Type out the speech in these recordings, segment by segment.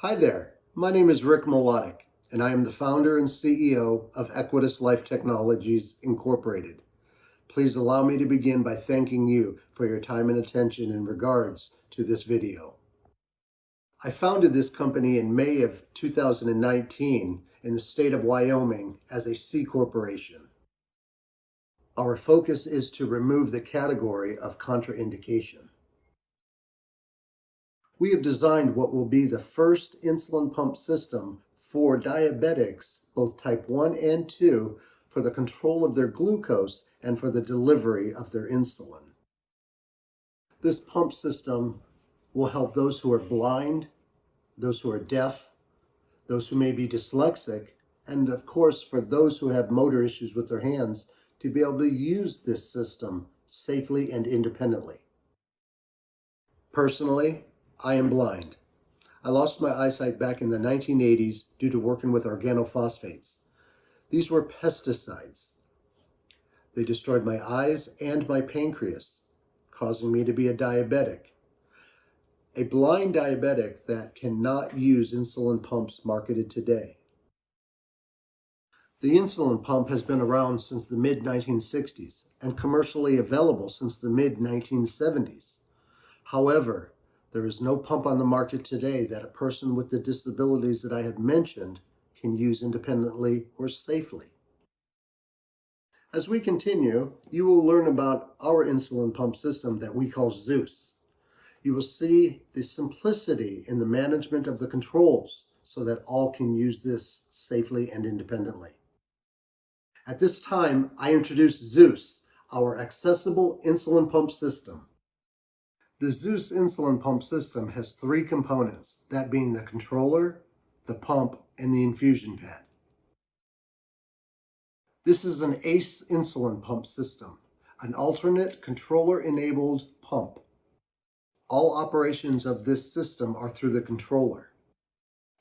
Hi there, my name is Rick Mlodek, and I am the founder and CEO of Equitas Life Technologies Incorporated. Please allow me to begin by thanking you for your time and attention in regards to this video. I founded this company in May of 2019 in the state of Wyoming as a C corporation. Our focus is to remove the category of contraindication. We have designed what will be the first insulin pump system for diabetics, both type 1 and 2, for the control of their glucose and for the delivery of their insulin. This pump system will help those who are blind, those who are deaf, those who may be dyslexic, and of course for those who have motor issues with their hands to be able to use this system safely and independently. Personally, I am blind. I lost my eyesight back in the 1980s due to working with organophosphates. These were pesticides. They destroyed my eyes and my pancreas, causing me to be a diabetic. A blind diabetic that cannot use insulin pumps marketed today. The insulin pump has been around since the mid-1960s and commercially available since the mid-1970s. However, there is no pump on the market today that a person with the disabilities that I have mentioned can use independently or safely. As we continue, you will learn about our insulin pump system that we call Zeus. You will see the simplicity in the management of the controls so that all can use this safely and independently. At this time, I introduce Zeus, our accessible insulin pump system. The Zeus insulin pump system has three components, that being the controller, the pump, and the infusion pad. This is an ACE insulin pump system, an alternate controller-enabled pump. All operations of this system are through the controller.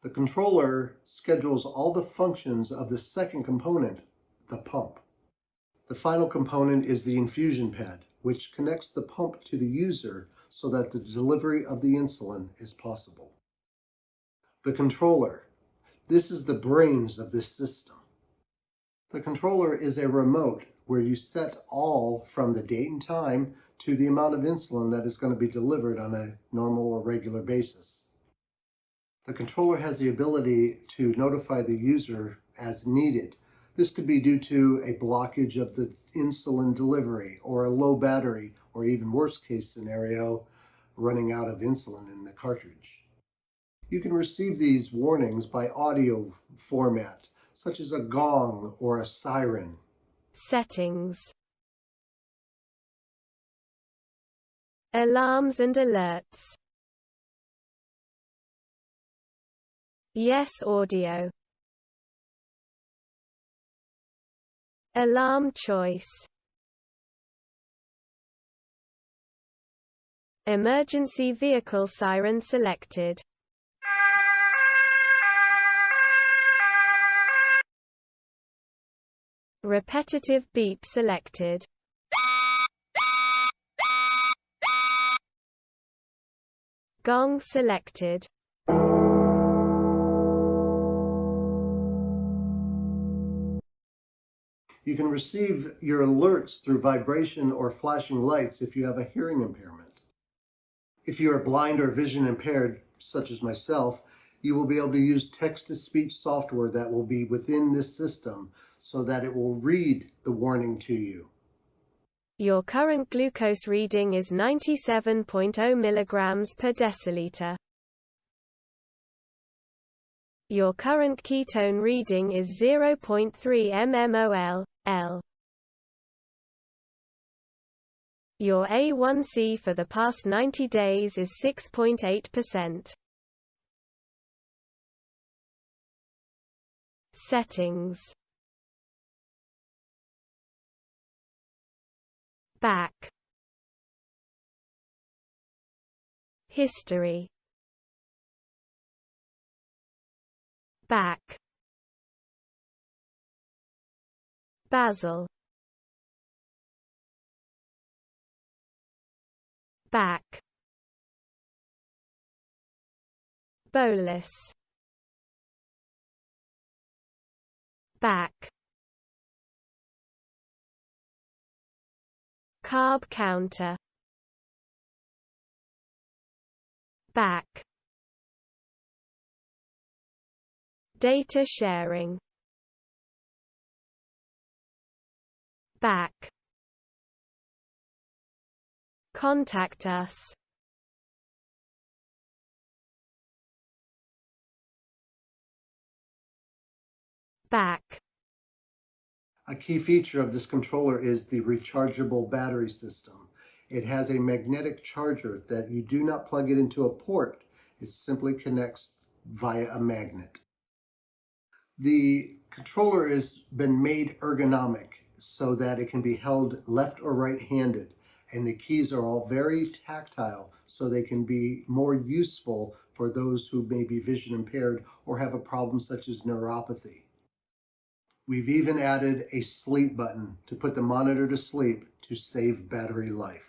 The controller schedules all the functions of the second component, the pump. The final component is the infusion pad, which connects the pump to the user so that the delivery of the insulin is possible. The controller. This is the brains of this system. The controller is a remote where you set all from the date and time to the amount of insulin that is going to be delivered on a normal or regular basis. The controller has the ability to notify the user as needed. This could be due to a blockage of the insulin delivery or a low battery, or even worst case scenario, running out of insulin in the cartridge. You can receive these warnings by audio format, such as a gong or a siren. Settings. Alarms and alerts. Yes audio. Alarm choice. Emergency vehicle siren selected. Repetitive beep selected. Gong selected. You can receive your alerts through vibration or flashing lights if you have a hearing impairment. If you are blind or vision impaired, such as myself, you will be able to use text-to-speech software that will be within this system so that it will read the warning to you. Your current glucose reading is 97.0 milligrams per deciliter. Your current ketone reading is 0.3 mmol/L. Your A1C for the past 90 days is 6.8%. Settings. Back. History. Back. Basal. Back. Bolus. Back. Carb counter. Back. Data sharing. Back. Contact us. Back. A key feature of this controller is the rechargeable battery system. It has a magnetic charger that you do not plug it into a port. It simply connects via a magnet. The controller has been made ergonomic so that it can be held left or right-handed, and the keys are all very tactile so they can be more useful for those who may be vision impaired or have a problem such as neuropathy. We've even added a sleep button to put the monitor to sleep to save battery life.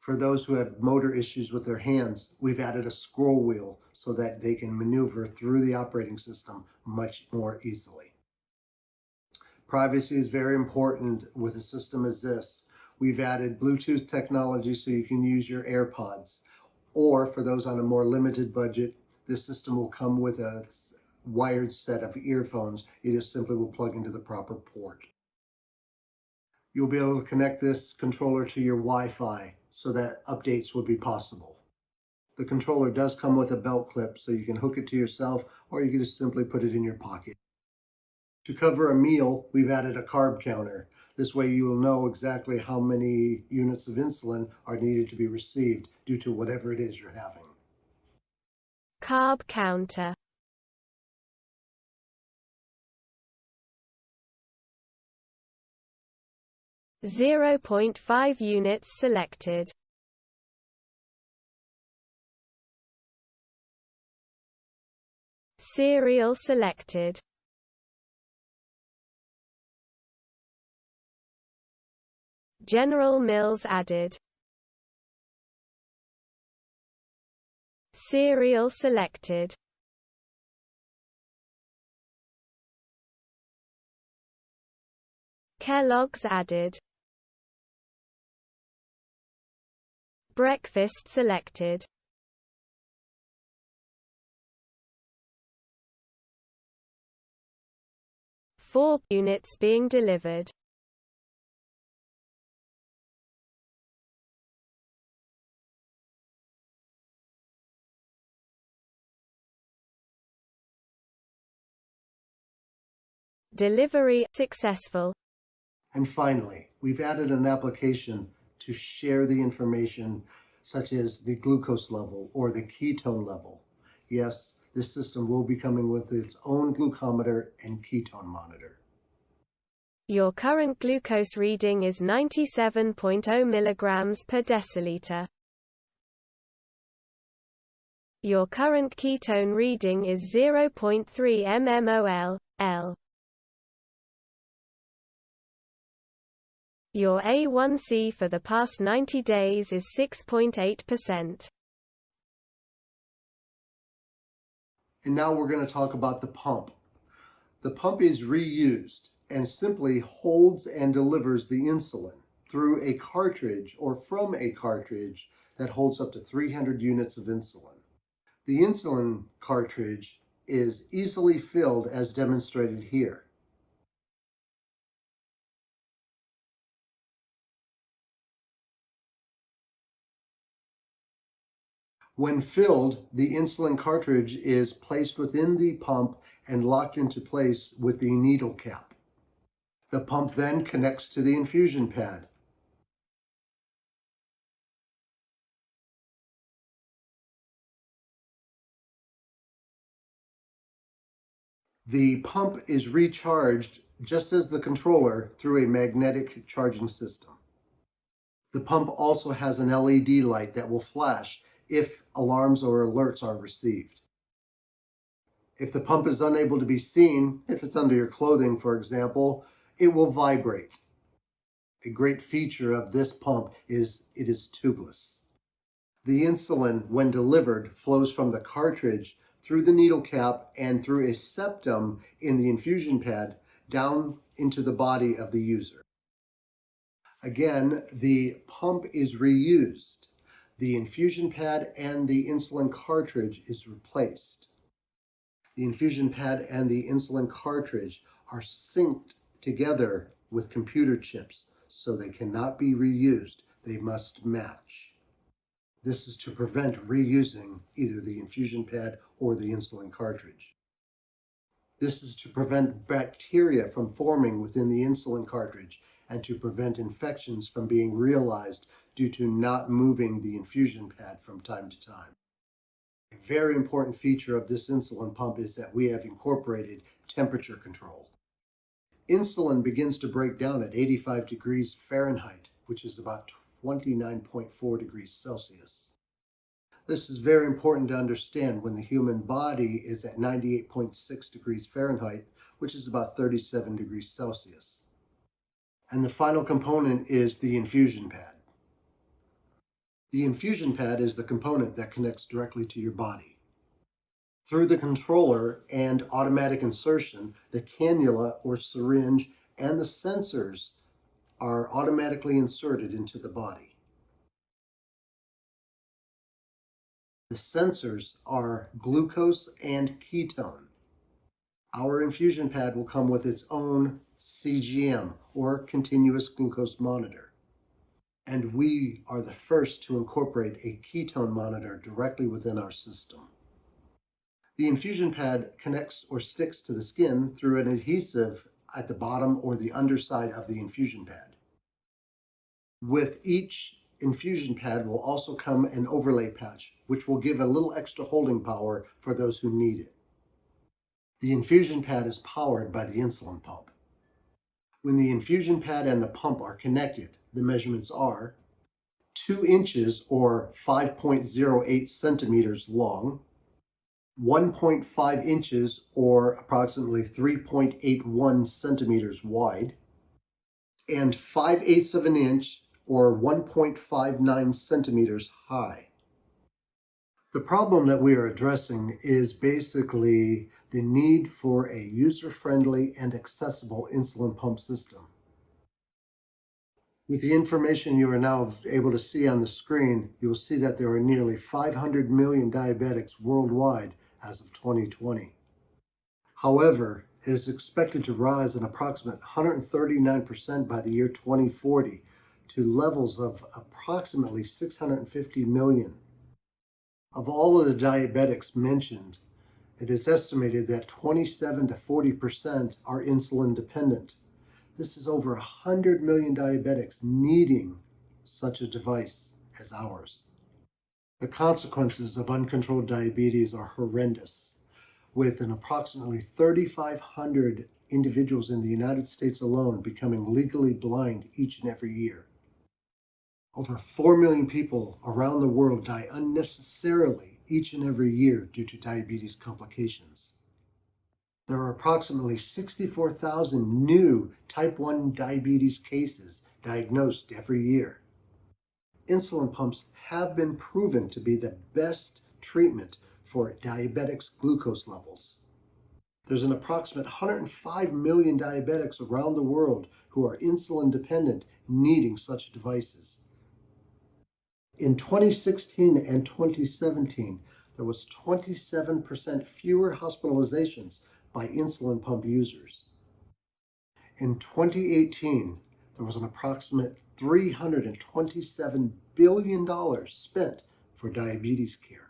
For those who have motor issues with their hands, we've added a scroll wheel so that they can maneuver through the operating system much more easily. Privacy is very important with a system as this. We've added Bluetooth technology so you can use your AirPods. Or for those on a more limited budget, this system will come with a wired set of earphones. You just simply will plug into the proper port. You'll be able to connect this controller to your Wi-Fi so that updates will be possible. The controller does come with a belt clip so you can hook it to yourself, or you can just simply put it in your pocket. To cover a meal, we've added a carb counter. This way you will know exactly how many units of insulin are needed to be received due to whatever it is you're having. Carb counter. .5 units selected. Cereal selected. General Mills added. Cereal selected. Kellogg's added. Breakfast selected. Four units being delivered. Delivery successful. And finally, we've added an application to share the information such as the glucose level or the ketone level. Yes, this system will be coming with its own glucometer and ketone monitor. Your current glucose reading is 97.0 milligrams per deciliter. Your current ketone reading is 0.3 mmol/L. Your A1C for the past 90 days is 6.8%. And now we're going to talk about the pump. The pump is reused and simply holds and delivers the insulin through a cartridge or from a cartridge that holds up to 300 units of insulin. The insulin cartridge is easily filled as demonstrated here. When filled, the insulin cartridge is placed within the pump and locked into place with the needle cap. The pump then connects to the infusion pad. The pump is recharged just as the controller through a magnetic charging system. The pump also has an LED light that will flash if alarms or alerts are received. If the pump is unable to be seen, if it's under your clothing, for example, it will vibrate. A great feature of this pump is it is tubeless. The insulin, when delivered, flows from the cartridge through the needle cap and through a septum in the infusion pad down into the body of the user. Again, the pump is reused. The infusion pad and the insulin cartridge is replaced. The infusion pad and the insulin cartridge are synced together with computer chips, so they cannot be reused. They must match. This is to prevent reusing either the infusion pad or the insulin cartridge. This is to prevent bacteria from forming within the insulin cartridge and to prevent infections from being realized due to not moving the infusion pad from time to time. A very important feature of this insulin pump is that we have incorporated temperature control. Insulin begins to break down at 85 degrees Fahrenheit, which is about 29.4 degrees Celsius. This is very important to understand when the human body is at 98.6 degrees Fahrenheit, which is about 37 degrees Celsius. And the final component is the infusion pad. The infusion pad is the component that connects directly to your body. Through the controller and automatic insertion, the cannula or syringe and the sensors are automatically inserted into the body. The sensors are glucose and ketone. Our infusion pad will come with its own CGM or continuous glucose monitor. And we are the first to incorporate a ketone monitor directly within our system. The infusion pad connects or sticks to the skin through an adhesive at the bottom or the underside of the infusion pad. With each infusion pad will also come an overlay patch, which will give a little extra holding power for those who need it. The infusion pad is powered by the insulin pump. When the infusion pad and the pump are connected, the measurements are 2 inches or 5.08 centimeters long, 1.5 inches or approximately 3.81 centimeters wide, and 5/8 of an inch or 1.59 centimeters high. The problem that we are addressing is basically the need for a user-friendly and accessible insulin pump system. With the information you are now able to see on the screen, you will see that there are nearly 500 million diabetics worldwide as of 2020. However, it is expected to rise an approximate 139% by the year 2040 to levels of approximately 650 million. Of all of the diabetics mentioned, it is estimated that 27 to 40% are insulin dependent. This is over 100 million diabetics needing such a device as ours. The consequences of uncontrolled diabetes are horrendous, with an approximately 3,500 individuals in the United States alone becoming legally blind each and every year. Over 4 million people around the world die unnecessarily each and every year due to diabetes complications. There are approximately 64,000 new type 1 diabetes cases diagnosed every year. Insulin pumps have been proven to be the best treatment for diabetics' glucose levels. There's an approximate 105 million diabetics around the world who are insulin dependent, needing such devices. In 2016 and 2017, there was 27% fewer hospitalizations by insulin pump users. In 2018, there was an approximate $327 billion spent for diabetes care.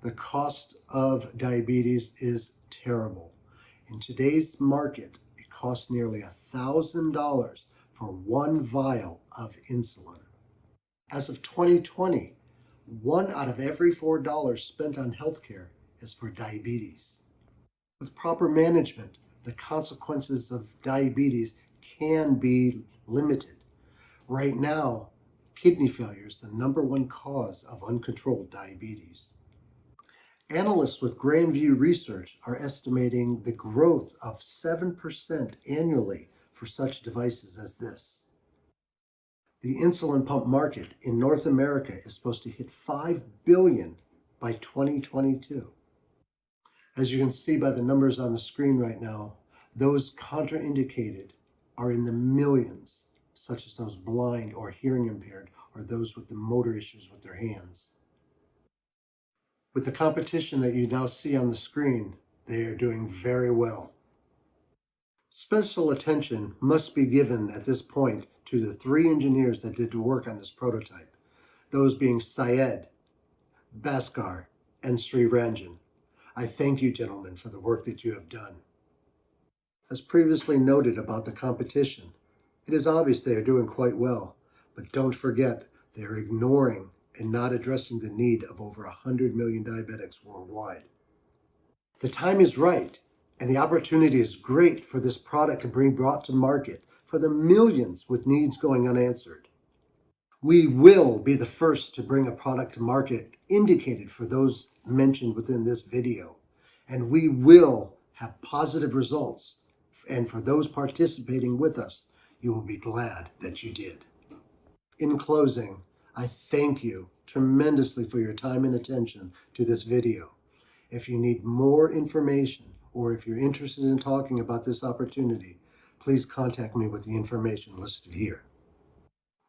The cost of diabetes is terrible. In today's market, it costs nearly $1,000 for one vial of insulin. As of 2020, 1 out of every $4 spent on healthcare is for diabetes. With proper management, the consequences of diabetes can be limited. Right now, kidney failure is the #1 cause of uncontrolled diabetes. Analysts with Grandview Research are estimating the growth of 7% annually for such devices as this. The insulin pump market in North America is supposed to hit $5 billion by 2022. As you can see by the numbers on the screen right now, those contraindicated are in the millions, such as those blind or hearing impaired or those with the motor issues with their hands. With the competition that you now see on the screen, they are doing very well. Special attention must be given at this point to the 3 engineers that did the work on this prototype, those being Syed, Bhaskar, and Sri Ranjan. I thank you, gentlemen, for the work that you have done. As previously noted about the competition, it is obvious they are doing quite well, but don't forget they are ignoring and not addressing the need of over 100 million diabetics worldwide. The time is right, and the opportunity is great for this product to be brought to market for the millions with needs going unanswered. We will be the first to bring a product to market indicated for those mentioned within this video, and we will have positive results. And for those participating with us, you will be glad that you did. In closing, I thank you tremendously for your time and attention to this video. If you need more information or if you're interested in talking about this opportunity, please contact me with the information listed here.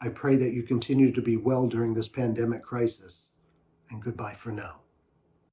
I pray that you continue to be well during this pandemic crisis, and goodbye for now.